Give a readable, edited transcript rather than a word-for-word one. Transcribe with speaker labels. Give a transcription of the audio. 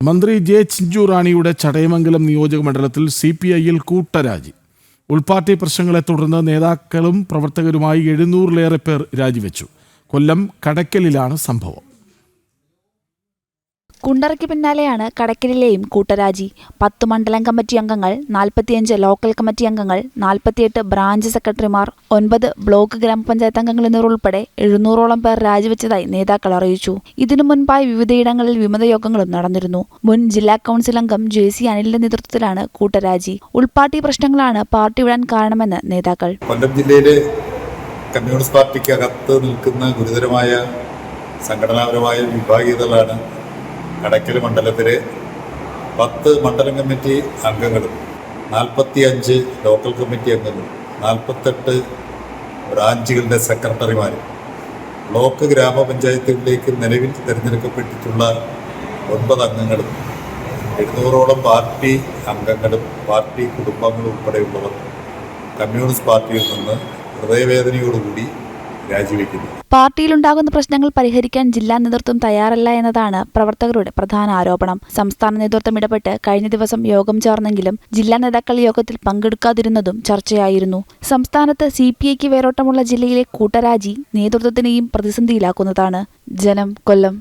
Speaker 1: മന്ത്രി ജെ ചിഞ്ചുറാണിയുടെ ചടയമംഗലം നിയോജക മണ്ഡലത്തിൽ CPI-യിൽ കൂട്ടരാജി. ഉൾപാർട്ടി പ്രശ്നങ്ങളെ തുടർന്ന് നേതാക്കളും പ്രവർത്തകരുമായി 700-ലേറെ പേർ രാജിവെച്ചു. കൊല്ലം കടയ്ക്കലിലാണ് സംഭവം.
Speaker 2: കുണ്ടറയ്ക്ക് പിന്നാലെയാണ് കടയ്ക്കലിലെയും കൂട്ടരാജി. 10 മണ്ഡലം കമ്മിറ്റി അംഗങ്ങൾ, 45 ലോക്കൽ കമ്മിറ്റി അംഗങ്ങൾ, 48 ബ്രാഞ്ച് സെക്രട്ടറിമാർ, 9 ബ്ലോക്ക് ഗ്രാമപഞ്ചായത്ത് അംഗങ്ങൾ എന്നിവരുൾപ്പെടെ 700ഓളം പേർ രാജിവെച്ചതായി നേതാക്കൾ അറിയിച്ചു. ഇതിനു മുൻപായി വിവിധയിടങ്ങളിൽ വിമതയോഗങ്ങളും നടന്നിരുന്നു. മുൻ ജില്ലാ കൗൺസിൽ അംഗം JC അനിലിന്റെ നേതൃത്വത്തിലാണ് കൂട്ടരാജി. ഉൾപാർട്ടി പ്രശ്നങ്ങളാണ് പാർട്ടി വിടാൻ കാരണമെന്ന് നേതാക്കൾ.
Speaker 3: കൊല്ലം ജില്ലയിലെ കമ്മ്യൂണിസ്റ്റ് പാർട്ടിക്കകത്ത് നിൽക്കുന്ന ഗുരുതരമായ സംഘടനാപരമായ വിഭാഗീയതകളാണ് കടയ്ക്കൽ മണ്ഡലത്തിലെ 10 മണ്ഡലം കമ്മിറ്റി അംഗങ്ങളും 45 ലോക്കൽ കമ്മിറ്റി അംഗങ്ങളും 48 ബ്രാഞ്ചുകളുടെ സെക്രട്ടറിമാരും ബ്ലോക്ക് ഗ്രാമപഞ്ചായത്തുകളിലേക്ക് നിലവിൽ തിരഞ്ഞെടുക്കപ്പെട്ടിട്ടുള്ള 9 അംഗങ്ങളും 700ഓളം പാർട്ടി അംഗങ്ങളും പാർട്ടി കുടുംബങ്ങളും ഉൾപ്പെടെയുള്ളവർ കമ്മ്യൂണിസ്റ്റ് പാർട്ടിയിൽ നിന്ന് ഹൃദയവേദനയോടുകൂടി രാജിവെക്കുന്നു.
Speaker 2: പാർട്ടിയിലുണ്ടാകുന്ന പ്രശ്നങ്ങൾ പരിഹരിക്കാൻ ജില്ലാ നേതൃത്വം തയ്യാറല്ല എന്നതാണ് പ്രവർത്തകരുടെ പ്രധാന ആരോപണം. സംസ്ഥാന നേതൃത്വം ഇടപെട്ട് കഴിഞ്ഞ ദിവസം യോഗം ചേർന്നെങ്കിലും ജില്ലാ നേതാക്കൾ യോഗത്തിൽ പങ്കെടുക്കാതിരുന്നതും ചർച്ചയായിരുന്നു. സംസ്ഥാനത്ത് CPI-ക്ക് വേരോട്ടമുള്ള ജില്ലയിലെ കൂട്ടരാജി നേതൃത്വത്തിനെയും പ്രതിസന്ധിയിലാക്കുന്നതാണ്. ജനം, കൊല്ലം.